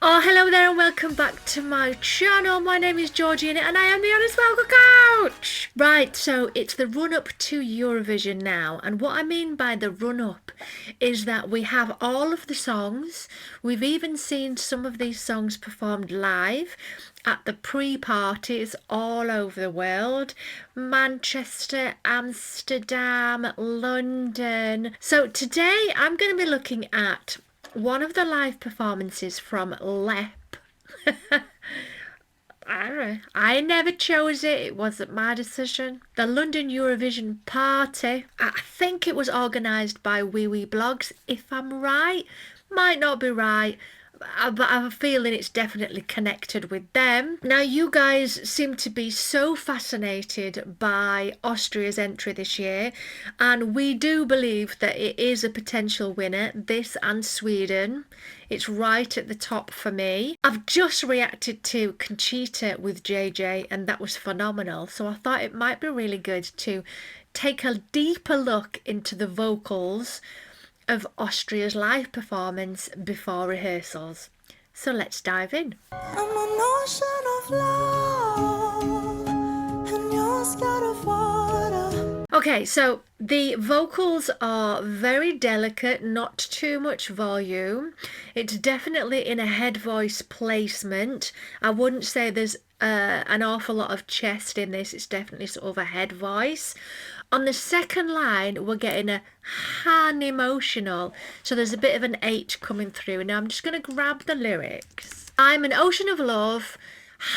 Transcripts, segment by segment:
Oh, hello there and welcome back to my channel. My name is Georgina and I am the Honest Vocal Coach. Right, so it's the run-up to Eurovision now, and what I mean by the run-up is that we have all of the songs. We've even seen some of these songs performed live at the pre-parties all over the world. Manchester, Amsterdam, London. So today I'm going to be looking at one of the live performances from LEP. I never chose it. It wasn't my decision. The London Eurovision Party. I think it was organised by Wee Wee Blogs, if I'm right. Might not be right, but I have a feeling it's definitely connected with them. Now, you guys seem to be so fascinated by Austria's entry this year, and we do believe that it is a potential winner, this and Sweden. It's right at the top for me. I've just reacted to Conchita with JJ, and that was phenomenal, so I thought it might be really good to take a deeper look into the vocals of Austria's live performance before rehearsals. So let's dive in. I'm an ocean of love, and you're scared of water. Okay, so the vocals are very delicate, not too much volume. It's definitely in a head voice placement. I wouldn't say there's an awful lot of chest in this. It's definitely sort of a head voice. On the second line, we're getting a han emotional. So there's a bit of an H coming through. Now I'm just going to grab the lyrics. I'm an ocean of love,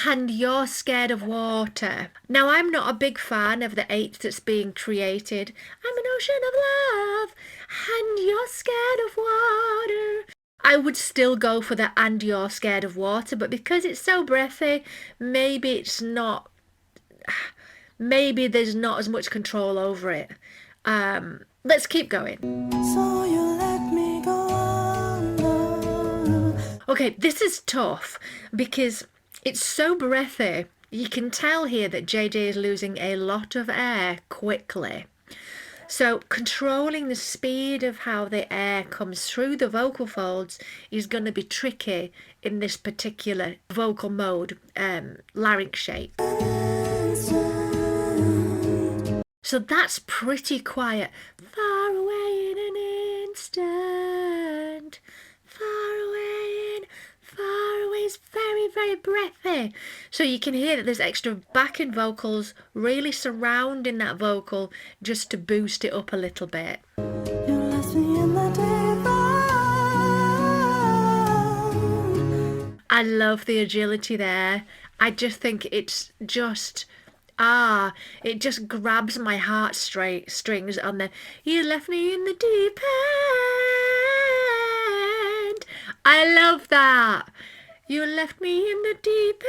and you're scared of water. Now, I'm not a big fan of the H that's being created. I'm an ocean of love, and you're scared of water. I would still go for the and you're scared of water, but because it's so breathy, maybe it's not... Maybe there's not as much control over it. Let's keep going. So you let me go on. Okay, this is tough because it's so breathy. You can tell here that JJ is losing a lot of air quickly. So controlling the speed of how the air comes through the vocal folds is going to be tricky in this particular vocal mode, larynx shape. So that's pretty quiet. Far away in an instant. Far away is very, very breathy. So you can hear that there's extra backing vocals really surrounding that vocal just to boost it up a little bit. You left me in the deep. I love the agility there. I just think it's just... it just grabs my heartstrings on the you left me in the deep end. I love that. You left me in the deep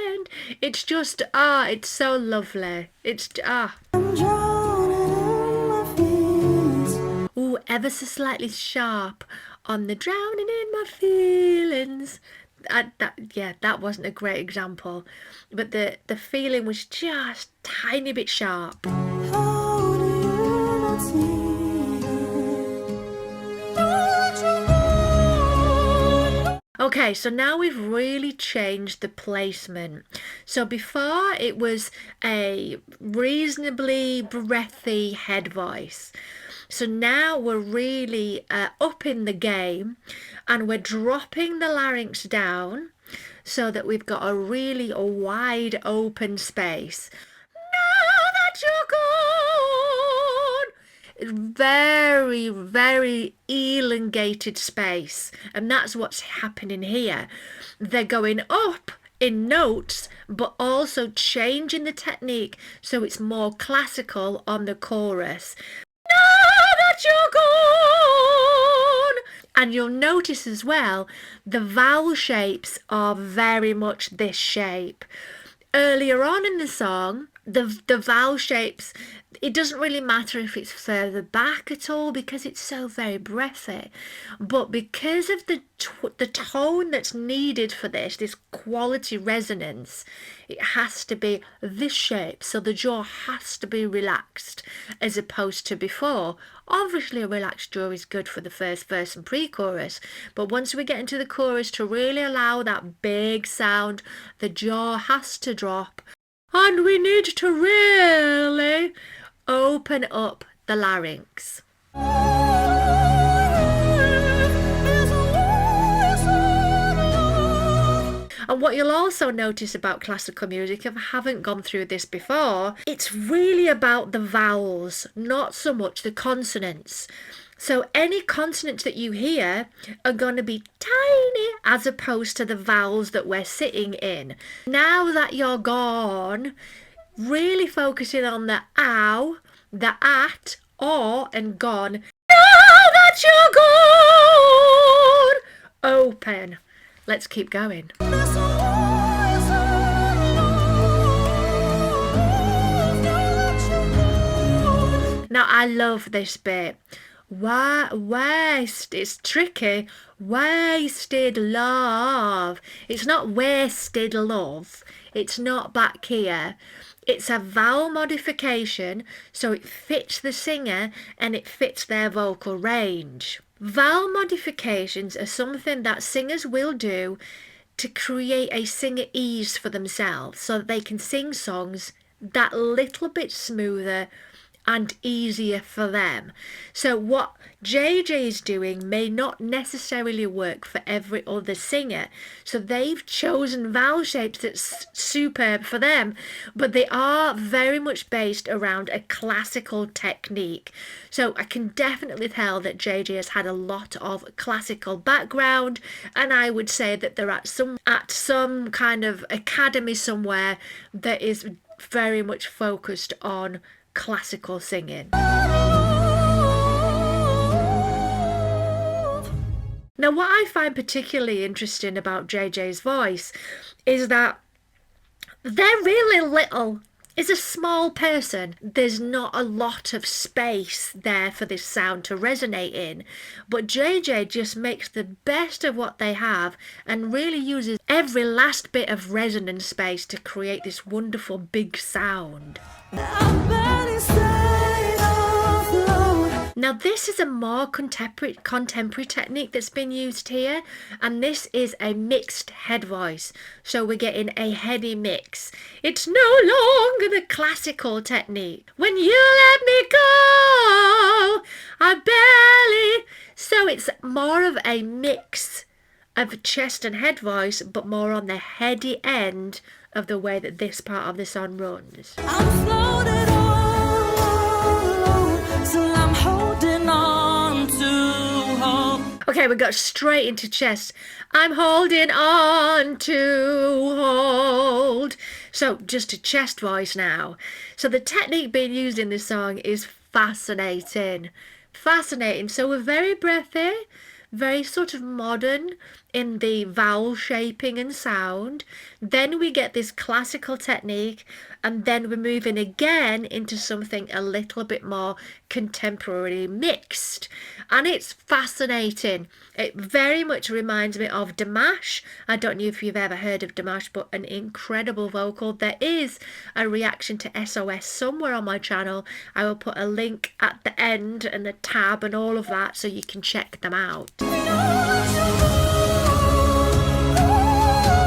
end. It's just, it's so lovely. It's, I'm drowning in my feelings. Ooh, ever so slightly sharp on the drowning in my feelings. That wasn't a great example, but the feeling was just tiny bit sharp. How do you not see? Okay, so now we've really changed the placement. So before it was a reasonably breathy head voice. So now we're really upping the game, and we're dropping the larynx down so that we've got a really wide open space. Now that you're gone! Very, very elongated space, and that's what's happening here. They're going up in notes, but also changing the technique so it's more classical on the chorus. You're gone. And you'll notice as well the vowel shapes are very much this shape. Earlier on in the song the vowel shapes, it doesn't really matter if it's further back at all because it's so very breathy, but because of the tone that's needed for this quality resonance, it has to be this shape, so the jaw has to be relaxed as opposed to before. Obviously a relaxed jaw is good for the first verse and pre-chorus, but once we get into the chorus, to really allow that big sound, the jaw has to drop. And we need to really open up the larynx. And what you'll also notice about classical music, if I haven't gone through this before, it's really about the vowels, not so much the consonants. So any consonants that you hear are going to be tiny as opposed to the vowels that we're sitting in. Now that you're gone, really focusing on the ow, the at, or, and gone. Now that you're gone, open. Let's keep going. Now I love this bit. It's tricky. Wasted love. It's not wasted love. It's not back here. It's a vowel modification, so it fits the singer and it fits their vocal range. Vowel modifications are something that singers will do to create a singer ease for themselves so that they can sing songs that little bit smoother and easier for them. So what JJ is doing may not necessarily work for every other singer. So they've chosen vowel shapes that's superb for them, but they are very much based around a classical technique. So I can definitely tell that JJ has had a lot of classical background, and I would say that they're at some kind of academy somewhere that is very much focused on classical singing. Now, what I find particularly interesting about JJ's voice is that they're really little. Is a small person. There's not a lot of space there for this sound to resonate in, but JJ just makes the best of what they have and really uses every last bit of resonance space to create this wonderful big sound. Now this is a more contemporary technique that's been used here, and this is a mixed head voice, so we're getting a heady mix. It's no longer the classical technique. When you let me go, I barely... So it's more of a mix of chest and head voice, but more on the heady end of the way that this part of the song runs. I'm floating on, so I'm holding on to hope. Okay, we got straight into chest. I'm holding on to hold. So just a chest voice now. So the technique being used in this song is fascinating. Fascinating. So we're very breathy, very sort of modern in the vowel shaping and sound. Then we get this classical technique, and then we're moving again into something a little bit more contemporary mixed. And it's fascinating. It very much reminds me of Dimash. I don't know if you've ever heard of Dimash, but an incredible vocal. There is a reaction to SOS somewhere on my channel. I will put a link at the end and the tab and all of that so you can check them out.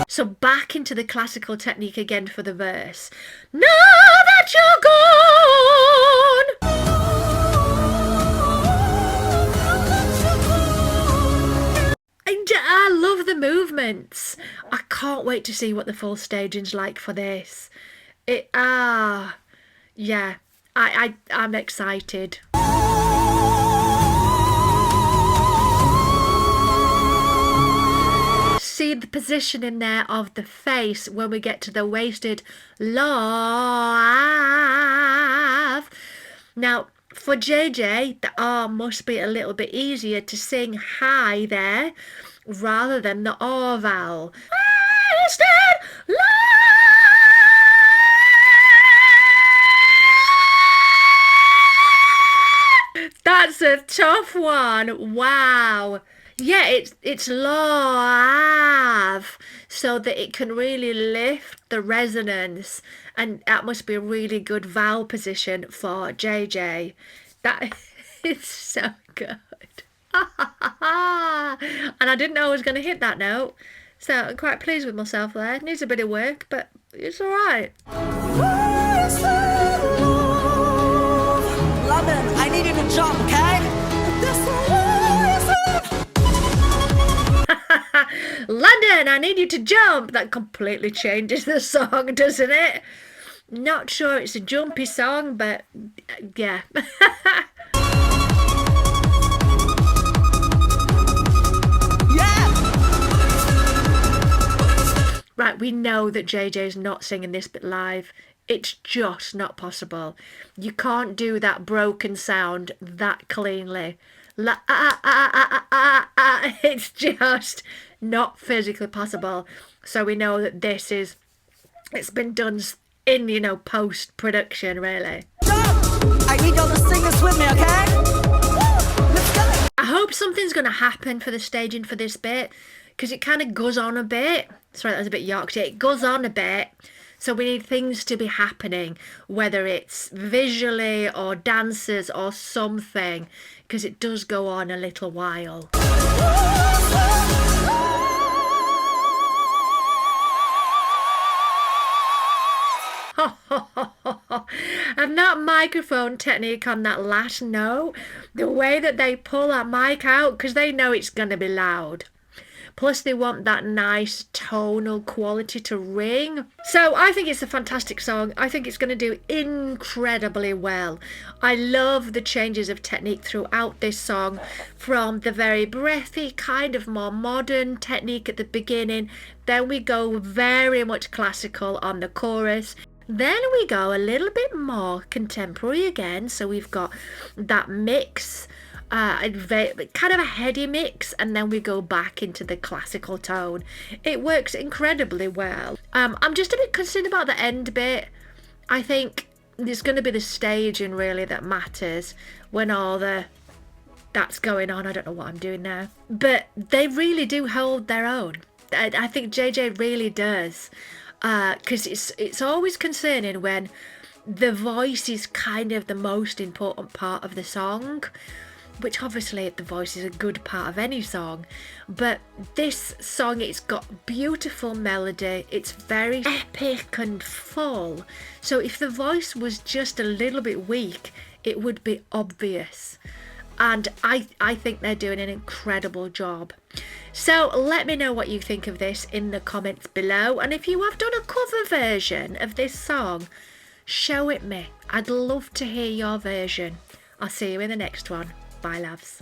So back into the classical technique again for the verse. Now that you're gone, and I love the movements. I can't wait to see what the full staging's like for this. Yeah, I'm excited. See the position in there of the face when we get to the wasted love. Now for JJ, the R must be a little bit easier to sing high there rather than the R vowel. Wasted love. That's a tough one. Wow. Yeah, it's low so that it can really lift the resonance, and that must be a really good vowel position for JJ. That is so good. And I didn't know I was going to hit that note, so I'm quite pleased with myself there. It needs a bit of work, but it's all right. London, I need you to jump, okay? London, I need you to jump. That completely changes the song, doesn't it? Not sure it's a jumpy song, but yeah. Right, we know that JJ's not singing this bit live. It's just not possible. You can't do that broken sound that cleanly. It's just not physically possible. So we know that it's been done in, post-production, really. I need y'all to sing this with me, okay? Let's go. I hope something's going to happen for the staging for this bit, because it kind of goes on a bit. Sorry, that was a bit Yorkshire. It goes on a bit. So we need things to be happening, whether it's visually or dancers or something, because it does go on a little while. And that microphone technique on that last note, the way that they pull that mic out, because they know it's going to be loud. Plus they want that nice tonal quality to ring. So I think it's a fantastic song. I think it's going to do incredibly well. I love the changes of technique throughout this song, from the very breathy, kind of more modern technique at the beginning. Then we go very much classical on the chorus. Then we go a little bit more contemporary again. So we've got that mix, kind of a heady mix, and then we go back into the classical tone. It works incredibly well. I'm just a bit concerned about the end bit. I think there's going to be the staging really that matters when all that's going on. I don't know what I'm doing now, but they really do hold their own. I think JJ really does, because it's always concerning when the voice is kind of the most important part of the song, which obviously the voice is a good part of any song, but this song, it's got beautiful melody, it's very epic and full, so if the voice was just a little bit weak, it would be obvious, and I think they're doing an incredible job. So let me know what you think of this in the comments below, and if you have done a cover version of this song, show it me. I'd love to hear your version. I'll see you in the next one. Bye, loves.